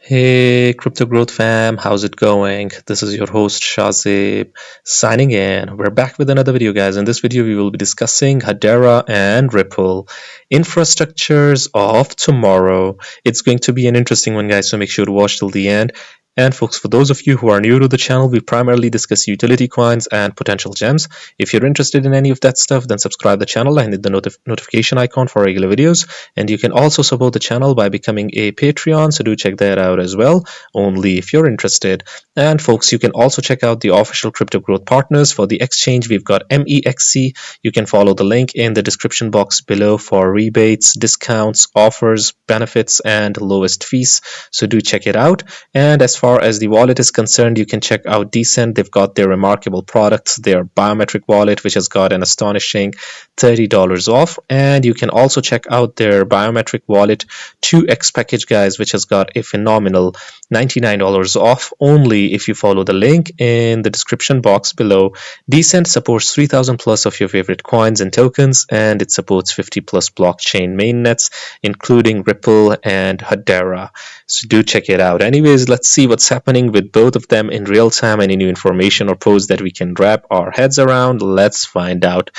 Hey, Crypto Growth fam, how's it going? This is your host Shazib signing in. We're back with another video, guys. In this video, we will be discussing Hedera and Ripple, infrastructures of tomorrow. It's going to be an interesting one, guys, so make sure to watch till the end. And folks, for those of you who are new to the channel, we primarily discuss utility coins and potential gems. If you're interested in any of that stuff, then subscribe the channel and hit the notification icon for regular videos. And you can also support the channel by becoming a Patreon, so do check that out as well, only if you're interested. And folks, you can also check out the official Crypto Growth partners for the exchange. We've got MEXC. You can follow the link in the description box below for rebates, discounts, offers, benefits, and lowest fees. So do check it out. And as far as the wallet is concerned, you can check out Decent. They've got their remarkable products, their biometric wallet, which has got an astonishing $30 off. And you can also check out their biometric wallet 2x package, guys, which has got a phenomenal $99 off only if you follow the link in the description box below. Decent supports 3000 plus of your favorite coins and tokens, and it supports 50 plus blockchain mainnets, including Ripple and Hedera. So do check it out. Anyways, let's see what's happening with both of them in real time. Any new information or posts that we can wrap our heads around? Let's find out.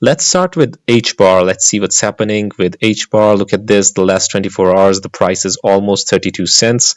Let's start with Hbar. Let's see what's happening with Hbar. Look at this. The last 24 hours, the price is almost 32 cents,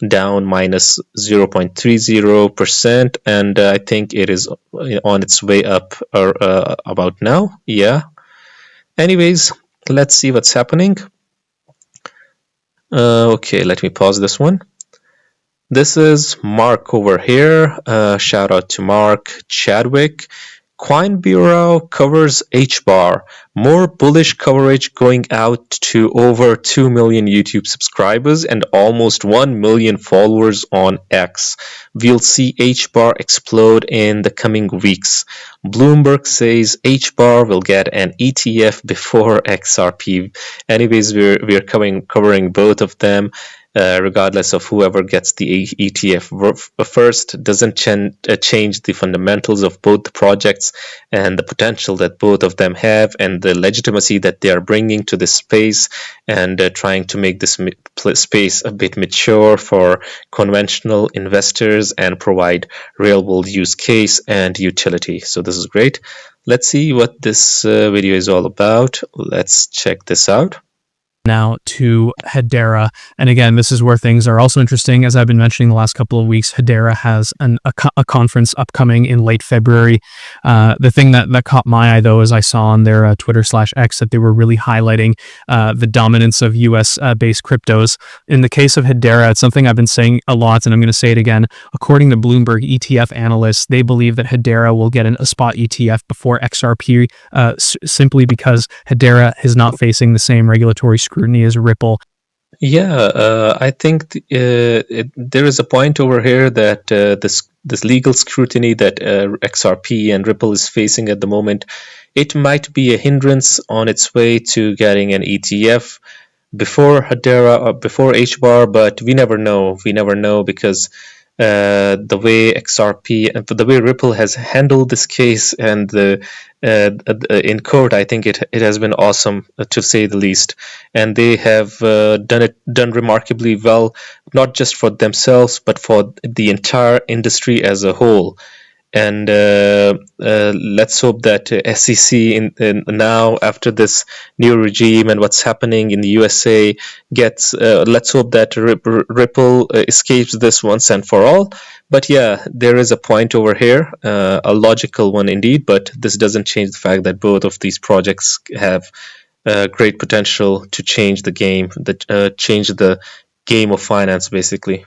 down minus 0.30%. And I think it is on its way up or about now. Yeah. Anyways, let's see what's happening. Okay, let me pause this one. This is Mark over here. Shout out to Mark Chadwick. Coin Bureau covers Hbar. More bullish coverage going out to over 2 million YouTube subscribers and almost 1 million followers on X. We'll see Hbar explode in the coming weeks. Bloomberg says Hbar will get an ETF before XRP. Anyways, we're covering both of them. Regardless of whoever gets the ETF first, doesn't change the fundamentals of both the projects and the potential that both of them have and the legitimacy that they are bringing to this space and trying to make this space a bit mature for conventional investors and provide real world use case and utility. So this is great. Let's see what this video is all about. Let's check this out. Now to Hedera. And again, this is where things are also interesting. As I've been mentioning the last couple of weeks, Hedera has a conference upcoming in late February. The thing that caught my eye, though, is I saw on their Twitter/X that they were really highlighting the dominance of US-based cryptos. In the case of Hedera, it's something I've been saying a lot, and I'm going to say it again. According to Bloomberg ETF analysts, they believe that Hedera will get a spot ETF before XRP simply because Hedera is not facing the same regulatory scrutiny as Ripple. Yeah, I think there is a point over here that this legal scrutiny that XRP and Ripple is facing at the moment, it might be a hindrance on its way to getting an ETF before Hedera or before Hbar, but we never know. We never know because the way XRP and the way Ripple has handled this case and in court, I think it has been awesome to say the least, and they have done remarkably well, not just for themselves but for the entire industry as a whole. And let's hope that SEC in now after this new regime and what's happening in the USA gets let's hope that Ripple escapes this once and for all. But yeah, there is a point over here, a logical one indeed, but this doesn't change the fact that both of these projects have great potential to change the game, change the game of finance basically.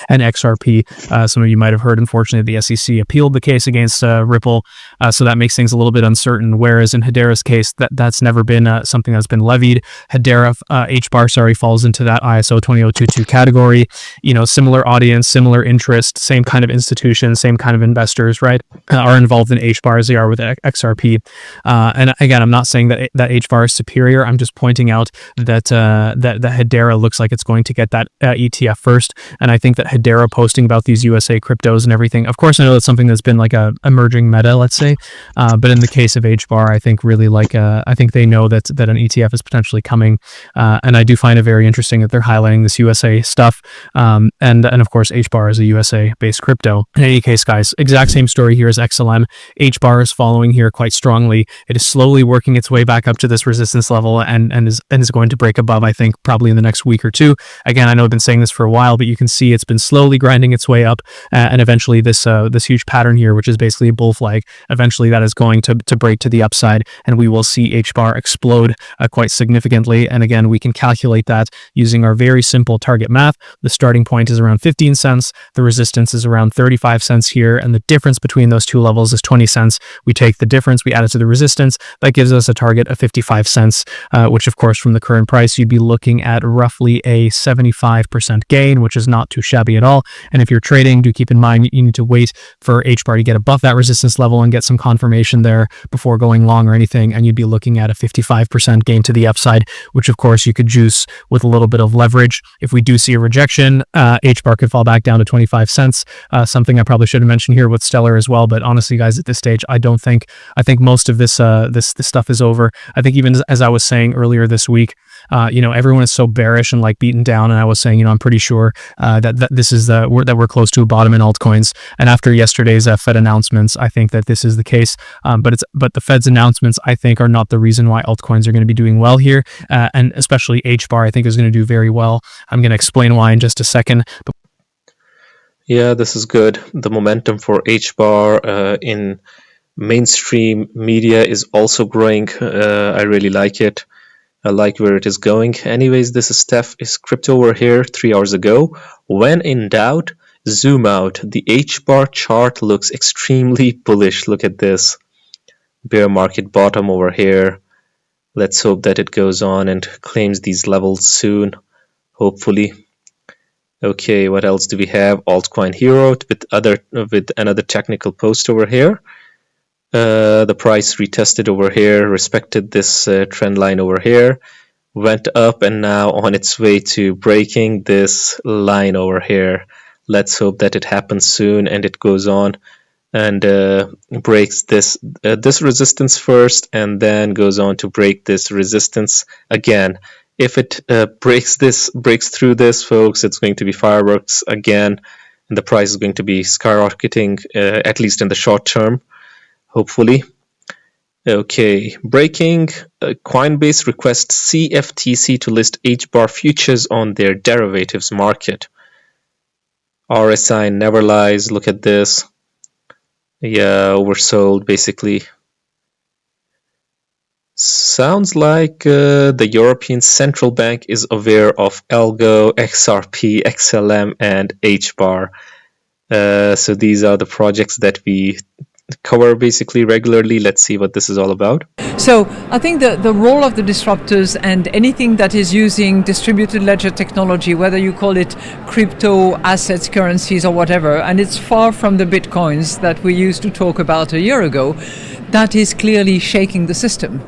And XRP, some of you might have heard, unfortunately, the SEC appealed the case against Ripple, so that makes things a little bit uncertain, whereas in Hedera's case, that's never been something that's been levied. Hbar, falls into that ISO20022 category. You know, similar audience, similar interest, same kind of institutions, same kind of investors, right, are involved in Hbar as they are with XRP. And again, I'm not saying that Hbar is superior. I'm just pointing out that Hedera looks like it's going to get that ETF first, and I think think that Hedera posting about these USA cryptos and everything, of course, I know that's something that's been like a emerging meta, let's say. But in the case of Hbar, I think really like I think they know that an ETF is potentially coming, and I do find it very interesting that they're highlighting this USA stuff. And of course, Hbar is a USA based crypto. In any case, guys, exact same story here as XLM. Hbar is following here quite strongly. It is slowly working its way back up to this resistance level and is going to break above, I think, probably in the next week or two. Again, I know I've been saying this for a while, but you can see it's been slowly grinding its way up, and eventually this huge pattern here, which is basically a bull flag, eventually that is going to break to the upside, and we will see Hbar explode quite significantly. And again, we can calculate that using our very simple target math. The starting point is around 15 cents. The resistance is around 35 cents here, and the difference between those two levels is 20 cents. We take the difference, we add it to the resistance. That gives us a target of 55 cents, which of course from the current price, you'd be looking at roughly a 75% gain, which is not too shabby at all. And if you're trading, do keep in mind you need to wait for Hbar to get above that resistance level and get some confirmation there before going long or anything, and you'd be looking at a 55% gain to the upside, which of course you could juice with a little bit of leverage. If we do see a rejection, Hbar could fall back down to 25 cents, something I probably should have mentioned here with Stellar as well. But honestly, guys, at this stage, I think most of this stuff is over. I think even as I was saying earlier this week, everyone is so bearish and like beaten down, and I was saying, I'm pretty sure that this is that we're close to a bottom in altcoins. And after yesterday's Fed announcements, I think that this is the case. But the Fed's announcements, I think, are not the reason why altcoins are going to be doing well here, and especially Hbar, I think, is going to do very well. I'm going to explain why in just a second. Yeah, this is good. The momentum for Hbar in mainstream media is also growing. I really like it. I like where it is going. Anyways, this is Steph is crypto over here 3 hours ago. When in doubt, zoom out. The Hbar chart looks extremely bullish. Look at this. Bear market bottom over here. Let's hope that it goes on and claims these levels soon, hopefully. Okay, what else do we have? Altcoin Hero with another technical post over here. The price retested over here, respected this trend line over here, went up, and now on its way to breaking this line over here. Let's hope that it happens soon and it goes on and breaks this resistance first, and then goes on to break this resistance again. If it breaks through this, folks, it's going to be fireworks again, and the price is going to be skyrocketing, at least in the short term, hopefully. Okay, breaking. Coinbase requests CFTC to list Hbar futures on their derivatives market. RSI never lies. Look at this. Yeah, oversold basically. Sounds like the European Central Bank is aware of Algo, XRP, XLM, and Hbar. So these are the projects that we cover basically regularly. Let's see what this is all about. So I think the role of the disruptors and anything that is using distributed ledger technology, whether you call it crypto, assets, currencies, or whatever, and it's far from the bitcoins that we used to talk about a year ago, that is clearly shaking the system.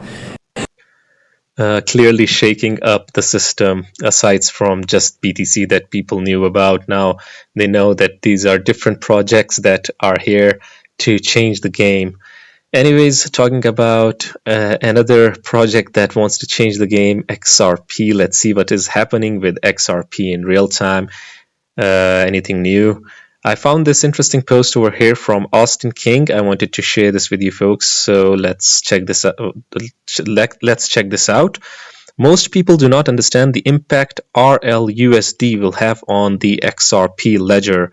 Clearly shaking up the system, aside from just BTC that people knew about. Now they know that these are different projects that are here to change the game. Anyways, talking about another project that wants to change the game, XRP. Let's see what is happening with XRP in real time. Anything new? I found this interesting post over here from Austin King. I wanted to share this with you folks, so let's check this out. Most people do not understand the impact RLUSD will have on the XRP ledger.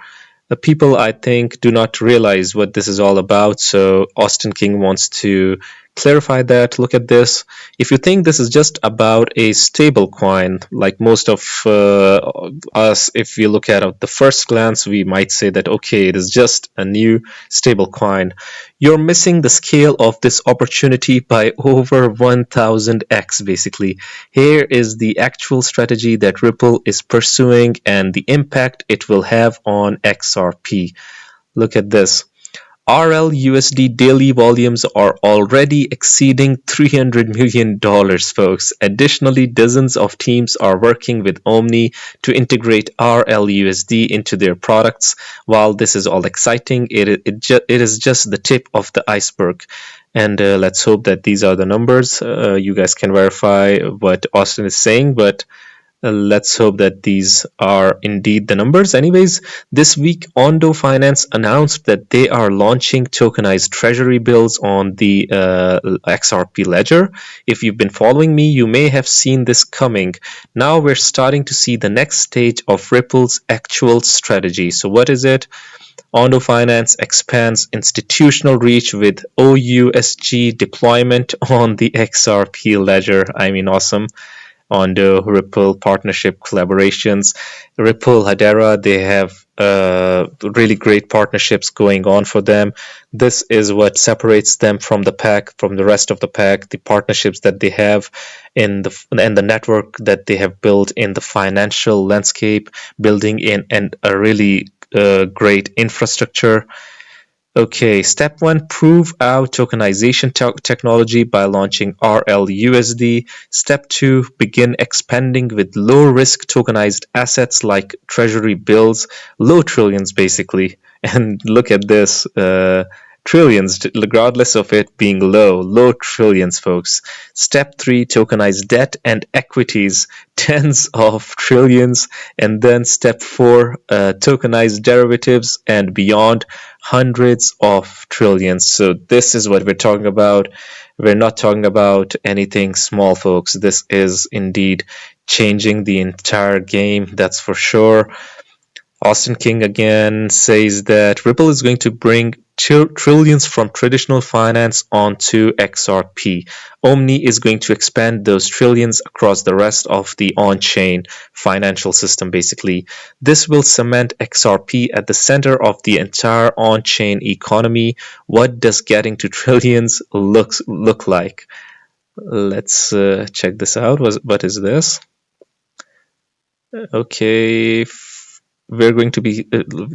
The people, I think, do not realize what this is all about, so Austin King wants to clarify that. Look at this. If you think this is just about a stable coin, like most of us, if we look at it at the first glance, we might say that, okay, it is just a new stable coin. You're missing the scale of this opportunity by over 1000x, basically. Here is the actual strategy that Ripple is pursuing and the impact it will have on XRP. Look at this. RLUSD daily volumes are already exceeding $300 million, folks. Additionally, dozens of teams are working with Omni to integrate RLUSD into their products. While this is all exciting, it is just the tip of the iceberg. And let's hope that these are the numbers. You guys can verify what Austin is saying, but let's hope that these are indeed the numbers. Anyways, this week Ondo Finance announced that they are launching tokenized treasury bills on the XRP ledger. If you've been following me, you may have seen this coming. Now we're starting to see the next stage of Ripple's actual strategy. So what is it? Ondo Finance expands institutional reach with OUSG deployment on the XRP ledger. I mean, awesome. Ondo, Ripple partnership collaborations. Ripple, Hedera, they have really great partnerships going on for them. This is what separates them from the pack, from the rest of the pack, the partnerships that they have in the network that they have built in the financial landscape, building in and a really great infrastructure. Okay, step one, prove out tokenization technology by launching RLUSD. Step two, begin expanding with low risk tokenized assets like treasury bills, low trillions basically. And look at this, trillions, regardless of it being low trillions, folks. Step three, tokenize debt and equities, tens of trillions. And then step four, tokenize derivatives and beyond, hundreds of trillions. So this is what we're talking about. We're not talking about anything small, folks. This is indeed changing the entire game, that's for sure. Austin King again says that Ripple is going to bring trillions from traditional finance onto XRP. Omni is going to expand those trillions across the rest of the on-chain financial system, basically. This will cement XRP at the center of the entire on-chain economy. What does getting to trillions look like? Let's check this out. What is this? Okay, we're going to be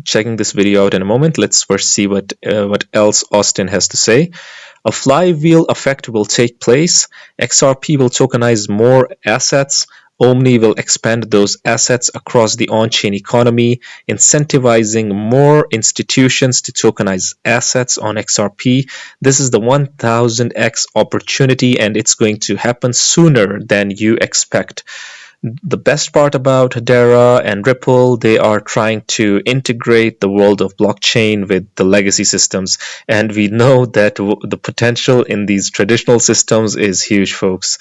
checking this video out in a moment. Let's first see what else Austin has to say. A flywheel effect will take place. XRP will tokenize more assets. Omni will expand those assets across the on-chain economy, incentivizing more institutions to tokenize assets on XRP. This is the 1000x opportunity, and it's going to happen sooner than you expect. The best part about Hedera and Ripple, they are trying to integrate the world of blockchain with the legacy systems. And we know that the potential in these traditional systems is huge, folks.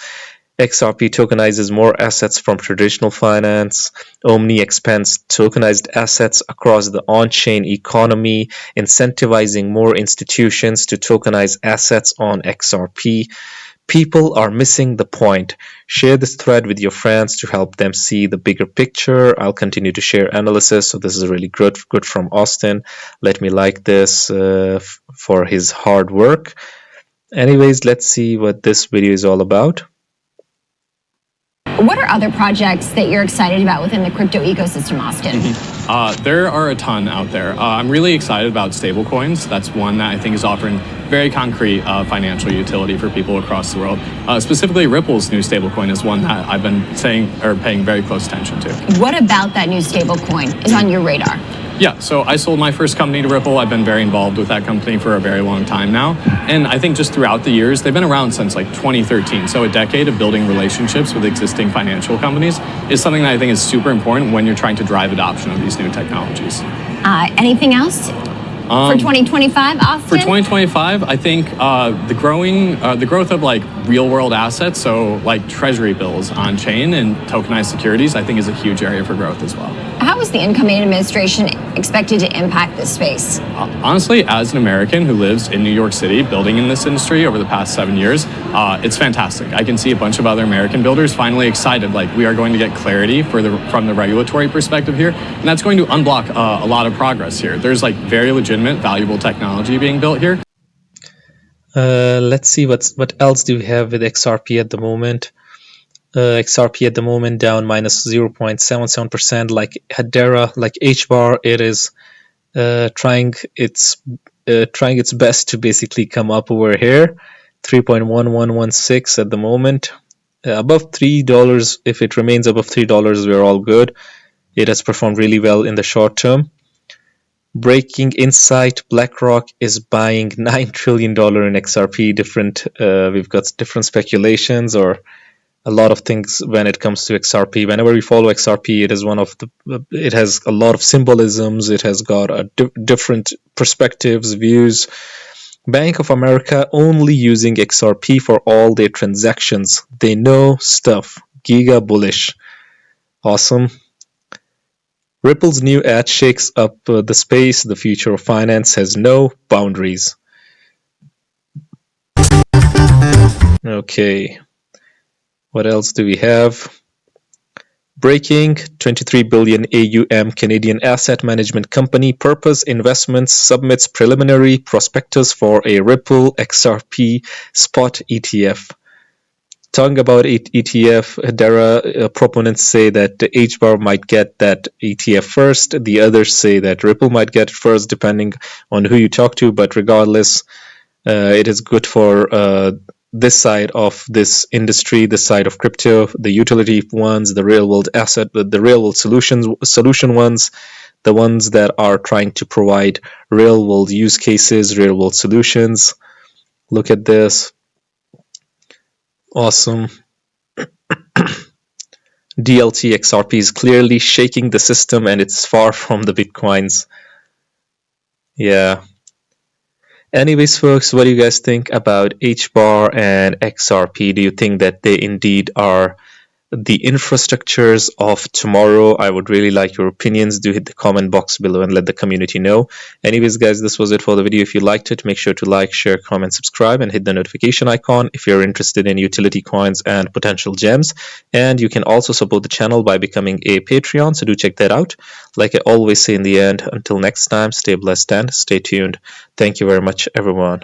XRP tokenizes more assets from traditional finance. Omni expands tokenized assets across the on-chain economy, incentivizing more institutions to tokenize assets on XRP. People are missing the point. Share this thread with your friends to help them see the bigger picture. I'll continue to share analysis. So this is really good from Austin. Let me like this for his hard work. Anyways, let's see what this video is all about. What are other projects that you're excited about within the crypto ecosystem, Austin? There are a ton out there. I'm really excited about stablecoins. That's one that I think is offering very concrete financial utility for people across the world. Specifically, Ripple's new stablecoin is one that I've been paying very close attention to. What about that new stablecoin is on your radar? Yeah, so I sold my first company to Ripple. I've been very involved with that company for a very long time now. And I think just throughout the years, they've been around since like 2013. So a decade of building relationships with existing financial companies is something that I think is super important when you're trying to drive adoption of these new technologies. Anything else? For 2025, Austin? For 2025, I think the growth of like real world assets, so like treasury bills on chain and tokenized securities, I think is a huge area for growth as well. How is the incoming administration expected to impact this space? Honestly, as an American who lives in New York City, building in this industry over the past 7 years, it's fantastic. I can see a bunch of other American builders finally excited, like we are going to get clarity from the regulatory perspective here, and that's going to unblock a lot of progress here. There's like very legitimate, valuable technology being built here. Let's see what else do we have with XRP at the moment. XRP at the moment down minus 0.77%. Like Hedera, like Hbar, it is trying its trying its best to basically come up over here. 3.1116 at the moment. Above $3, if it remains above $3, we're all good. It has performed really well in the short term. Breaking insight: BlackRock is buying $9 trillion in XRP. We've got different speculations or a lot of things when it comes to XRP. Whenever we follow XRP, it is it has a lot of symbolisms. It has got different perspectives, views. Bank of America only using XRP for all their transactions. They know stuff. Giga bullish. Awesome. Ripple's new ad shakes up the space. The future of finance has no boundaries. Okay. What else do we have? Breaking: 23 billion AUM Canadian asset management company Purpose Investments submits preliminary prospectus for a Ripple XRP spot ETF. Talking about ETF, Hedera proponents say that the Hbar might get that ETF first. The others say that Ripple might get it first, depending on who you talk to. But regardless, it is good for this side of this industry, this side of crypto, the utility ones, the real world asset, the real world solution ones, the ones that are trying to provide real world use cases, real world solutions. Look at this. Awesome. DLT XRP is clearly shaking the system, and it's far from the Bitcoins. Yeah. Anyways, folks, what do you guys think about Hbar and XRP? Do you think that they indeed are the infrastructures of tomorrow? I would really like your opinions. Do hit the comment box below and let the community know. Anyways, guys, this was it for the video. If you liked it, make sure to like, share, comment, subscribe, and hit the notification icon if you're interested in utility coins and potential gems. And you can also support the channel by becoming a Patreon, so do check that out. Like I always say in the end, until next time, stay blessed and stay tuned. Thank you very much, everyone.